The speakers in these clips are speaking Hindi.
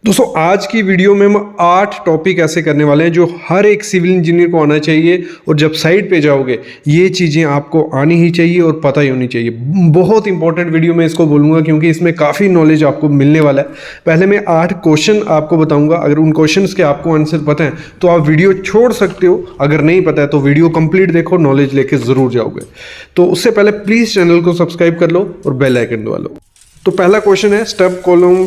दोस्तों आज की वीडियो में हम 8 टॉपिक ऐसे करने वाले हैं जो हर एक सिविल इंजीनियर को आना चाहिए और जब साइट पे जाओगे ये चीज़ें आपको आनी ही चाहिए और पता ही होनी चाहिए। बहुत इंपॉर्टेंट वीडियो मैं इसको बोलूँगा क्योंकि इसमें काफ़ी नॉलेज आपको मिलने वाला है। पहले मैं 8 क्वेश्चन आपको बताऊँगा, अगर उन क्वेश्चन के आपको आंसर पता है तो आप वीडियो छोड़ सकते हो, अगर नहीं पता है तो वीडियो कंप्लीट देखो, नॉलेज लेके ज़रूर जाओगे। तो उससे पहले प्लीज़ चैनल को सब्सक्राइब कर लो और बेल आइकन दबा लो। तो पहला क्वेश्चन है stub column,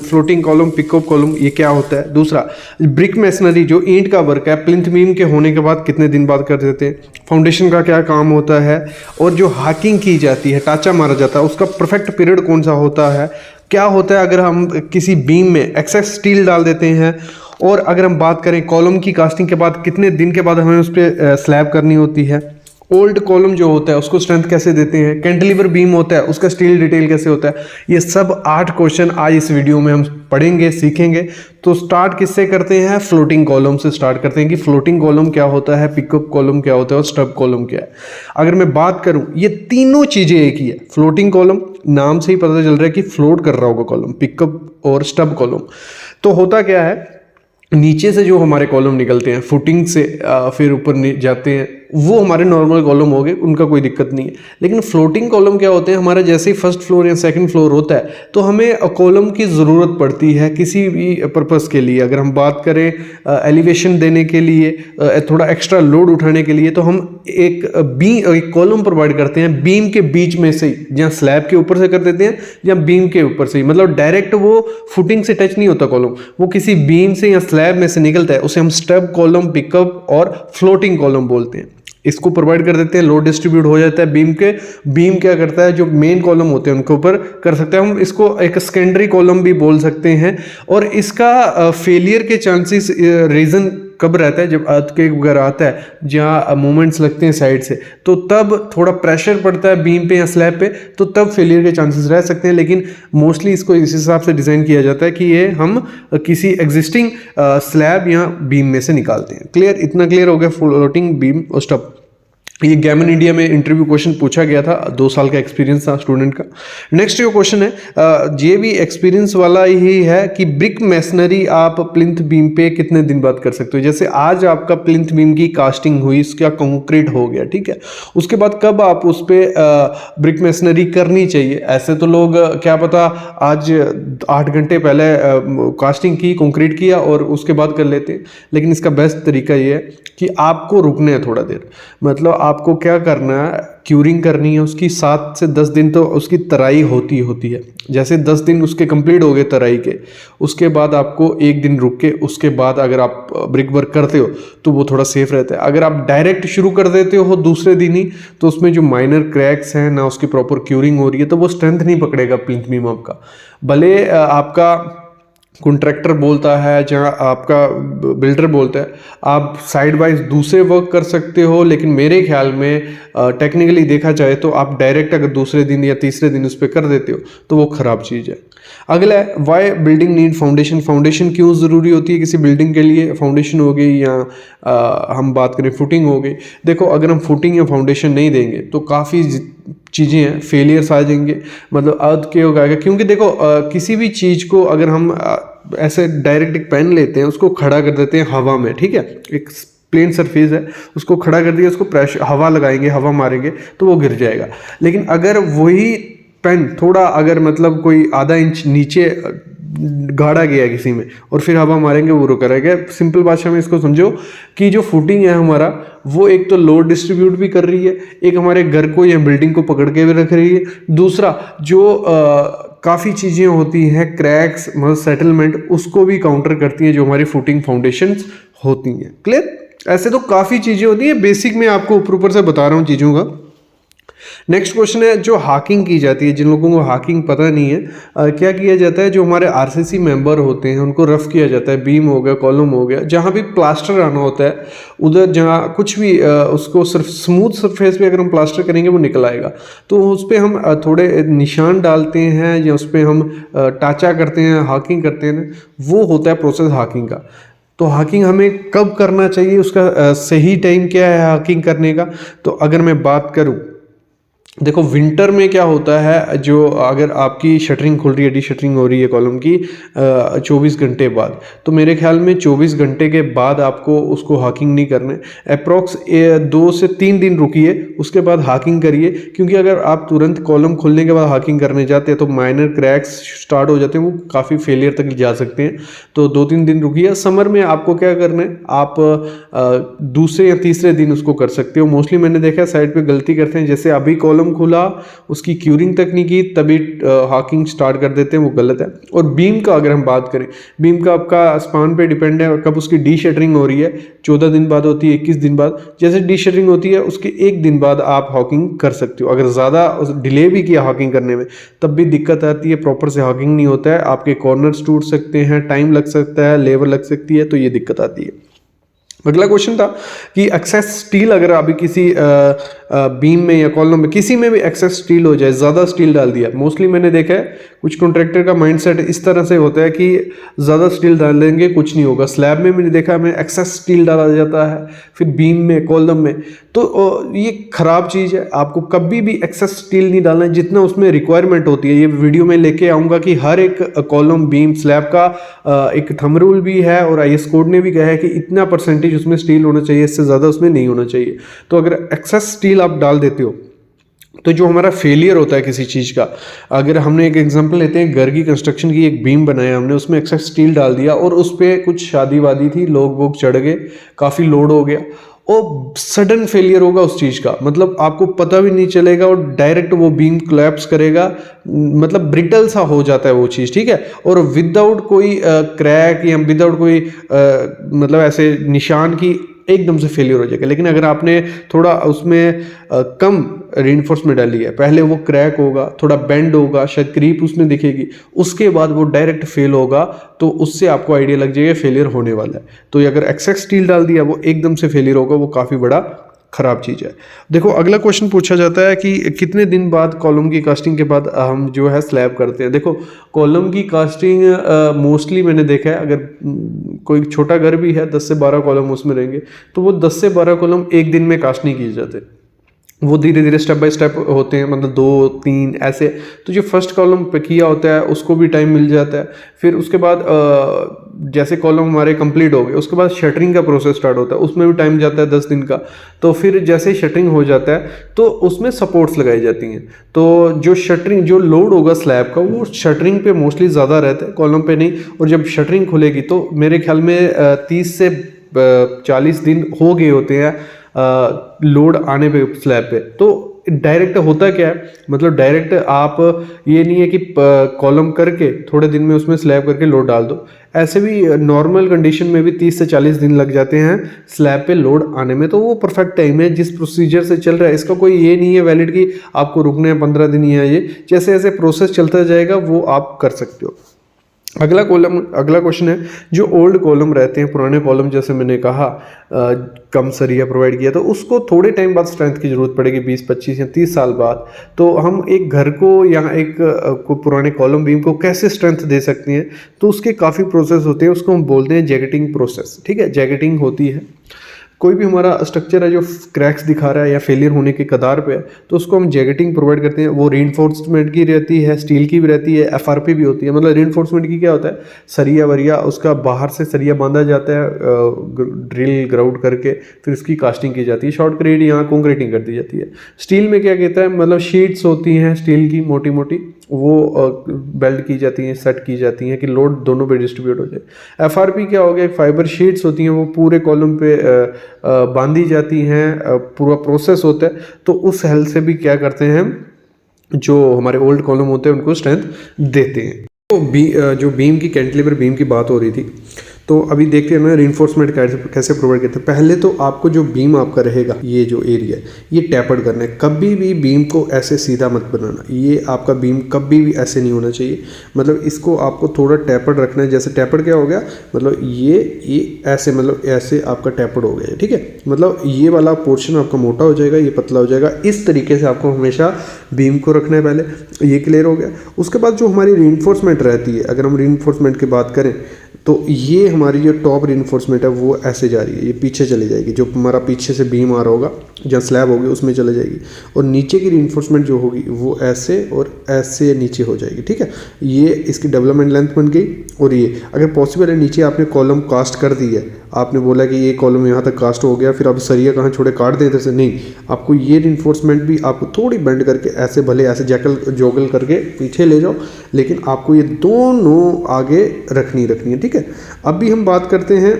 floating column, pickup column, ये क्या होता है। दूसरा, ब्रिक मैसनरी जो ईंट का वर्क है प्लिंथ बीम के होने के बाद कितने दिन बाद कर देते हैं। फाउंडेशन का क्या काम होता है और जो हाकिंग की जाती है, टाचा मारा जाता है, उसका परफेक्ट पीरियड कौन सा होता है। क्या होता है अगर हम किसी बीम में एक्सेस स्टील डाल देते हैं। और अगर हम बात करें कॉलम की कास्टिंग के बाद कितने दिन के बाद हमें उस पर स्लैब करनी होती है। ओल्ड कॉलम जो होता है उसको स्ट्रेंथ कैसे देते हैं। कैंटिलीवर बीम होता है उसका स्टील डिटेल कैसे होता है। ये सब 8 क्वेश्चन आज इस वीडियो में हम पढ़ेंगे, सीखेंगे। तो स्टार्ट किससे करते हैं, फ्लोटिंग कॉलम से स्टार्ट करते हैं कि फ्लोटिंग कॉलम क्या होता है, पिकअप कॉलम क्या होता है और स्टब कॉलम क्या है। अगर मैं बात करूं, ये तीनों चीजें एक ही है। फ्लोटिंग कॉलम नाम से ही पता चल रहा है कि फ्लोट कर रहा होगा कॉलम। पिकअप और स्टब कॉलम तो होता क्या है, नीचे से जो हमारे कॉलम निकलते हैं फुटिंग से फिर ऊपर जाते हैं, वो हमारे नॉर्मल कॉलम हो गए, उनका कोई दिक्कत नहीं है। लेकिन फ्लोटिंग कॉलम क्या होते हैं, हमारा जैसे ही फर्स्ट फ्लोर या सेकंड फ्लोर होता है तो हमें कॉलम की ज़रूरत पड़ती है किसी भी पर्पस के लिए। अगर हम बात करें एलिवेशन देने के लिए, थोड़ा एक्स्ट्रा लोड उठाने के लिए, तो हम एक कॉलम प्रोवाइड करते हैं बीम के बीच में से ही, या स्लैब के ऊपर से कर देते हैं या बीम के ऊपर से ही। मतलब डायरेक्ट वो फुटिंग से टच नहीं होता कॉलम, वो किसी बीम से या स्लैब में से निकलता है। उसे हम स्टब कॉलम, पिकअप और फ्लोटिंग कॉलम बोलते हैं। इसको प्रोवाइड कर देते हैं, लोड डिस्ट्रीब्यूट हो जाता है बीम के। बीम क्या करता है, जो मेन कॉलम होते हैं उनके ऊपर कर सकते हैं। हम इसको एक सेकेंडरी कॉलम भी बोल सकते हैं। और इसका फेलियर के चांसेस रीजन कब रहता है, जब अर्थक्वेक वगैरह आता है, जहाँ मूवमेंट्स लगते हैं साइड से, तो तब थोड़ा प्रेशर पड़ता है बीम पे या स्लैब पे, तो तब फेलियर के चांसेस रह सकते हैं। लेकिन मोस्टली इसको इस हिसाब से डिज़ाइन किया जाता है कि ये हम किसी एग्जिस्टिंग स्लैब या बीम में से निकालते हैं। क्लियर, इतना क्लियर हो गया फ्लोटिंग, बीम और स्टब। ये गैमन इंडिया में इंटरव्यू क्वेश्चन पूछा गया था, 2 साल का एक्सपीरियंस था स्टूडेंट का। नेक्स्ट जो क्वेश्चन है ये भी एक्सपीरियंस वाला ही है कि ब्रिक मैसनरी आप प्लिंथ बीम पे कितने दिन बाद कर सकते हो। जैसे आज आपका प्लिंथ बीम की कास्टिंग हुई, इसका कंक्रीट हो गया, ठीक है, उसके बाद कब आप उस पर ब्रिक मैसनरी करनी चाहिए। ऐसे तो लोग क्या पता आज 8 घंटे पहले कास्टिंग की, कंक्रीट किया और उसके बाद कर लेते हैं। लेकिन इसका बेस्ट तरीका ये है कि आपको रुकना है थोड़ा देर। मतलब आपको क्या करना है, क्यूरिंग करनी है उसकी 7 से 10 दिन, तो उसकी तराई होती है। जैसे 10 दिन उसके कंप्लीट हो गए तराई के, उसके बाद आपको 1 दिन रुक के उसके बाद अगर आप ब्रिक वर्क करते हो तो वो थोड़ा सेफ रहता है। अगर आप डायरेक्ट शुरू कर देते हो दूसरे दिन ही, तो उसमें जो माइनर क्रैक्स हैं ना, उसकी प्रॉपर क्यूरिंग हो रही है, तो वो स्ट्रेंथ नहीं पकड़ेगा प्लिंथ बीम आपका। भले आपका कॉन्ट्रैक्टर बोलता है, जहाँ आपका बिल्डर बोलता है, आप साइड वाइज दूसरे वर्क कर सकते हो, लेकिन मेरे ख्याल में टेक्निकली देखा जाए तो आप डायरेक्ट अगर दूसरे दिन या तीसरे दिन उस पर कर देते हो तो वो ख़राब चीज़ है। अगला है why building need foundation. Foundation क्यों ज़रूरी होती है किसी बिल्डिंग के लिए। फाउंडेशन हो गई या हम बात करें फुटिंग हो गई। देखो, अगर हम फुटिंग या फाउंडेशन नहीं देंगे तो काफ़ी चीज़ें हैं, फेलियर्स आ जाएंगे, मतलब अर्थ के हो आएगा। क्योंकि देखो किसी भी चीज़ को अगर हम ऐसे डायरेक्ट एक पेन लेते हैं, उसको खड़ा कर देते हैं हवा में, ठीक है, एक प्लेन सरफेस है, उसको खड़ा कर दिया, उसको प्रेशर हवा लगाएंगे, हवा मारेंगे तो वो गिर जाएगा। लेकिन अगर वही पेन थोड़ा अगर मतलब कोई आधा इंच नीचे गाड़ा गया किसी में और फिर हवा मारेंगे, वो रुका रहेगा। सिंपल भाषा में इसको समझो कि जो फुटिंग है हमारा, वो एक तो लोड डिस्ट्रीब्यूट भी कर रही है, एक हमारे घर को या बिल्डिंग को पकड़ के भी रख रही है। दूसरा जो काफ़ी चीज़ें होती हैं, क्रैक्स मतलब सेटलमेंट, उसको भी काउंटर करती हैं जो हमारी फुटिंग फाउंडेशंस होती हैं। क्लियर, ऐसे तो काफ़ी चीज़ें होती हैं, बेसिक में आपको ऊपर से बता रहा हूँ चीज़ों का। नेक्स्ट क्वेश्चन है जो हाकिंग की जाती है। जिन लोगों को हाकिंग पता नहीं है, क्या किया जाता है, जो हमारे आरसीसी मेंबर होते हैं उनको रफ किया जाता है। बीम हो गया, कॉलम हो गया, जहाँ भी प्लास्टर आना होता है उधर, जहाँ कुछ भी उसको सिर्फ स्मूथ सरफेस पे अगर हम प्लास्टर करेंगे वो निकल आएगा। तो उस पर हम थोड़े निशान डालते हैं या उस पर हम टाचा करते हैं, हाकिंग करते हैं, वो होता है प्रोसेस हाकिंग का। तो हाकिंग हमें कब करना चाहिए, उसका सही टाइम क्या है हाकिंग करने का। तो अगर मैं बात करूँ देखो विंटर में क्या होता है, जो अगर आपकी शटरिंग खुल रही है, डी शटरिंग हो रही है कॉलम की 24 घंटे बाद, तो मेरे ख्याल में 24 घंटे के बाद आपको उसको हाकिंग नहीं करना है। अप्रॉक्स 2 से 3 दिन रुकिए, उसके बाद हाकिंग करिए, क्योंकि अगर आप तुरंत कॉलम खुलने के बाद हाकिंग करने जाते हैं तो माइनर क्रैक्स स्टार्ट हो जाते हैं, वो काफ़ी फेलियर तक जा सकते हैं। तो 2-3 दिन रुकिए। समर में आपको क्या करना है, आप दूसरे या तीसरे दिन उसको कर सकते हो। मोस्टली मैंने देखा है साइड पे गलती करते हैं, जैसे अभी कॉलम खुला, उसकी क्यूरिंग तक नहीं की, तभी हाकिंग स्टार्ट कर देते हैं, वो गलत है। और बीम का अगर हम बात करें, बीम का आपका स्पान पे डिपेंड है और कब उसकी डी शटरिंग हो रही है, 14 दिन बाद होती है, 21 दिन बाद। जैसे डी शटरिंग होती है उसके 1 दिन बाद आप हाकिंग कर सकते हो। अगर ज़्यादा डिले भी किया हाकिंग करने में तब भी दिक्कत आती है, प्रॉपर से हाकिंग नहीं होता है, आपके कॉर्नर्स टूट सकते हैं, टाइम लग सकता है, लेबर लग सकती है, तो ये दिक्कत आती है। अगला क्वेश्चन था कि एक्सेस स्टील अगर अभी किसी बीम में या कॉलम में किसी में भी एक्सेस स्टील हो जाए, ज़्यादा स्टील डाल दिया। मोस्टली मैंने देखा है कुछ कॉन्ट्रैक्टर का माइंडसेट इस तरह से होता है कि ज़्यादा स्टील डाल देंगे कुछ नहीं होगा। स्लैब में मैंने देखा है एक्सेस स्टील डाला जाता है, फिर बीम में, कॉलम में, तो ये ख़राब चीज़ है। आपको कभी भी एक्सेस स्टील नहीं डालना है, जितना उसमें रिक्वायरमेंट होती है। ये वीडियो में लेके आऊँगा कि हर एक कॉलम, बीम, स्लैब का एक थंब रूल भी है और IS कोड ने भी कहा है कि इतना परसेंटेज उसमें स्टील होना चाहिए, इससे ज़्यादा उसमें नहीं होना चाहिए। तो अगर एक्सेस स्टील आप डाल देते हो तो जो हमारा फेलियर होता है किसी चीज़ का, अगर हमने एक एग्जांपल लेते हैं, घर की कंस्ट्रक्शन की एक बीम बनाया हमने, उसमें एक्सेस स्टील डाल दिया और उस पर कुछ शादी वादी थी, लोग वोग चढ़ गए, काफ़ी लोड हो गया और सडन फेलियर होगा उस चीज़ का, मतलब आपको पता भी नहीं चलेगा और डायरेक्ट वो बीम कोलैप्स करेगा, मतलब ब्रिटल सा हो जाता है वो चीज़, ठीक है। और विदाउट कोई क्रैक या विदाउट कोई मतलब ऐसे निशान की एकदम से फेलियर हो जाएगा। लेकिन अगर आपने थोड़ा उसमें कम रीइंफोर्समेंट डाली है, पहले वो क्रैक होगा, थोड़ा बेंड होगा, शायद क्रीप उसमें दिखेगी, उसके बाद वो डायरेक्ट फेल होगा, तो उससे आपको आइडिया लग जाएगा फेलियर होने वाला है। तो अगर एक्सेस स्टील डाल दिया वो एकदम से फेलियर होगा, वो काफ़ी बड़ा खराब चीज़ है। देखो अगला क्वेश्चन पूछा जाता है कि कितने दिन बाद कॉलम की कास्टिंग के बाद हम जो है स्लैब करते हैं। देखो कॉलम की कास्टिंग मोस्टली मैंने देखा है, अगर कोई छोटा घर भी है 10 से 12 कॉलम उसमें रहेंगे, तो वो 10 से 12 कॉलम एक दिन में कास्ट नहीं किए जाते, वो धीरे धीरे स्टेप बाय स्टेप होते हैं, मतलब 2-3 ऐसे। तो जो फर्स्ट कॉलम पे किया होता है उसको भी टाइम मिल जाता है। फिर उसके बाद जैसे कॉलम हमारे कंप्लीट हो गए, उसके बाद शटरिंग का प्रोसेस स्टार्ट होता है, उसमें भी टाइम जाता है 10 दिन का। तो फिर जैसे शटरिंग हो जाता है तो उसमें सपोर्ट्स लगाई जाती हैं। तो जो शटरिंग, जो लोड होगा स्लैब का, वो शटरिंग पे मोस्टली ज़्यादा रहता है, कॉलम पे नहीं। और जब शटरिंग खुलेगी तो मेरे ख्याल में 30 से 40 दिन हो गए होते हैं लोड आने पे स्लैब पे। तो डायरेक्ट होता क्या है, मतलब डायरेक्ट आप ये नहीं है कि कॉलम करके थोड़े दिन में उसमें स्लैब करके लोड डाल दो। ऐसे भी नॉर्मल कंडीशन में भी 30 से 40 दिन लग जाते हैं स्लैब पे लोड आने में। तो वो परफेक्ट टाइम है जिस प्रोसीजर से चल रहा है, इसका कोई ये नहीं है वैलिड कि आपको रुकने हैं 15 दिन या ये, जैसे जैसे प्रोसेस चलता जाएगा वो आप कर सकते हो। अगला क्वेश्चन है, जो ओल्ड कॉलम रहते हैं, पुराने कॉलम, जैसे मैंने कहा कम सरिया प्रोवाइड किया, तो उसको थोड़े टाइम बाद स्ट्रेंथ की जरूरत पड़ेगी, 20, 25 या 30 साल बाद। तो हम एक घर को या एक पुराने कॉलम बीम को कैसे स्ट्रेंथ दे सकते हैं, तो उसके काफ़ी प्रोसेस होते हैं, उसको हम बोलते हैं जैकेटिंग प्रोसेस, ठीक है। जैकेटिंग होती है, कोई भी हमारा स्ट्रक्चर है जो क्रैक्स दिखा रहा है या फेलियर होने के कगार पे है, तो उसको हम जैकेटिंग प्रोवाइड करते हैं। वो रीइंफोर्समेंट की रहती है, स्टील की भी रहती है, FRP भी होती है। मतलब रीइंफोर्समेंट की क्या होता है, सरिया वरिया उसका बाहर से सरिया बांधा जाता है ड्रिल ग्राउंड करके, फिर उसकी कास्टिंग की जाती है, शॉर्ट क्रीड यहाँ कॉन्क्रीटिंग कर दी जाती है। स्टील में क्या कहता है, मतलब शीट्स होती हैं स्टील की मोटी मोटी, वो बेल्ट की जाती हैं, सेट की जाती हैं कि लोड दोनों पे डिस्ट्रीब्यूट हो जाए। FRP क्या हो गया, फाइबर शीट्स होती हैं, वो पूरे कॉलम पे बांधी जाती हैं, पूरा प्रोसेस होता है। तो उस हेल्प से भी क्या करते हैं, जो हमारे ओल्ड कॉलम होते हैं उनको स्ट्रेंथ देते हैं। तो जो बीम की, कैंटिलीवर बीम की बात हो रही थी, तो अभी देखते हैं ना रीइंफोर्समेंट कैसे प्रोवाइड करते हैं। पहले तो आपको जो बीम आपका रहेगा, ये जो एरिया है, ये टैपर्ड करना है। कभी भी बीम को ऐसे सीधा मत बनाना, ये आपका बीम कभी भी ऐसे नहीं होना चाहिए, मतलब इसको आपको थोड़ा टैपर्ड रखना है। जैसे टैपर्ड क्या हो गया, मतलब ये ऐसे, मतलब ऐसे आपका टैपर्ड हो गया, ठीक है। मतलब ये वाला पोर्शन आपका मोटा हो जाएगा, ये पतला हो जाएगा। इस तरीके से आपको हमेशा बीम को रखना है। पहले ये क्लियर हो गया। उसके बाद जो हमारी रीइंफोर्समेंट रहती है, अगर हम रीइंफोर्समेंट की बात करें, तो ये हमारी जो टॉप रिइंफोर्समेंट है वो ऐसे जा रही है, ये पीछे चली जाएगी, जो हमारा पीछे से बीम आ रहा होगा जहाँ स्लैब होगी उसमें चले जाएगी, और नीचे की रिइंफोर्समेंट जो होगी वो ऐसे और ऐसे नीचे हो जाएगी। ठीक है, ये इसकी डेवलपमेंट लेंथ बन गई। और ये अगर पॉसिबल है नीचे आपने कॉलम कास्ट कर दी है, आपने बोला कि ये कॉलम यहाँ तक कास्ट हो गया, फिर आप सरिया कहाँ छोड़े काट दें इधर से, नहीं, आपको ये रिइंफोर्समेंट भी आपको थोड़ी बेंड करके ऐसे, भले ऐसे जोगल करके पीछे ले जाओ, लेकिन आपको ये दोनों आगे रखनी है। ठीक है, अब भी हम बात करते हैं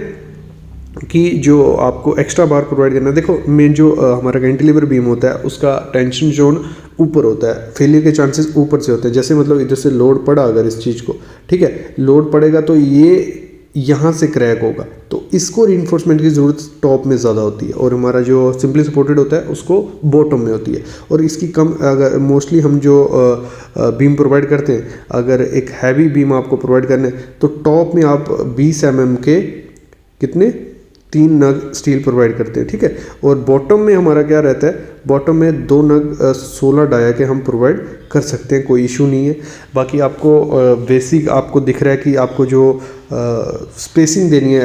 कि जो आपको एक्स्ट्रा बार प्रोवाइड करना है। देखो मेन जो हमारा कैंटिलीवर बीम होता है उसका टेंशन जोन ऊपर होता है, फेलियर के चांसेस ऊपर से होते हैं। जैसे मतलब इधर से लोड पड़ा अगर इस चीज़ को, ठीक है, लोड पड़ेगा तो ये यहाँ से क्रैक होगा, तो इसको रिइंफोर्समेंट की ज़रूरत टॉप में ज़्यादा होती है, और हमारा जो सिंपली सपोर्टेड होता है उसको बॉटम में होती है। और इसकी कम, अगर मोस्टली हम जो बीम प्रोवाइड करते हैं, अगर एक हैवी बीम आपको प्रोवाइड करना है तो टॉप में आप 20 mm के कितने 3 नग स्टील प्रोवाइड करते हैं। ठीक है, और बॉटम में हमारा क्या रहता है, बॉटम में 2 नग 16 डाया के हम प्रोवाइड कर सकते हैं, कोई इशू नहीं है। बाकी आपको बेसिक आपको दिख रहा है कि आपको जो स्पेसिंग देनी है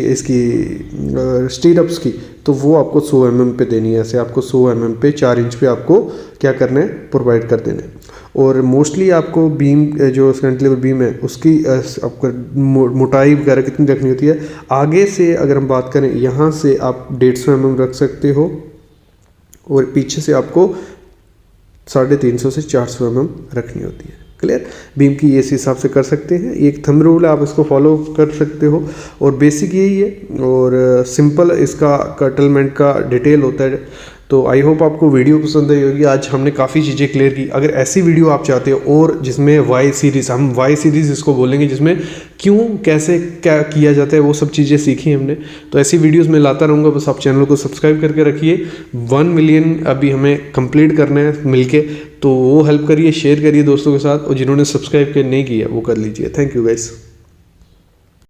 इसकी स्टीरअप्स की, तो वो आपको 100 mm पे देनी है। ऐसे आपको 100 mm पे 4 इंच पे आपको क्या करना है, प्रोवाइड कर देना है। और मोस्टली आपको बीम जो कैंटिलीवर बीम है उसकी आपको मोटाई वगैरह कितनी रखनी होती है, आगे से अगर हम बात करें यहाँ से आप 150 mm रख सकते हो, और पीछे से आपको 350 से 400 mm रखनी होती है। क्लियर, बीम की इस हिसाब से कर सकते हैं, एक थंब रूल है, आप इसको फॉलो कर सकते हो, और बेसिक यही है, और सिंपल इसका कटलमेंट का डिटेल होता है। तो आई होप आपको वीडियो पसंद आई होगी। आज हमने काफ़ी चीज़ें क्लियर की। अगर ऐसी वीडियो आप चाहते हो और जिसमें वाई सीरीज़, हम वाई सीरीज़ इसको बोलेंगे, जिसमें क्यों कैसे क्या किया जाता है वो सब चीज़ें सीखी हमने, तो ऐसी वीडियोस मैं लाता रहूँगा। बस आप चैनल को सब्सक्राइब करके रखिए। 1 मिलियन अभी हमें कंप्लीट करना है मिलके, तो वो हेल्प करिए, शेयर करिए दोस्तों के साथ, और जिन्होंने सब्सक्राइब नहीं किया वो कर लीजिए। Thank you guys.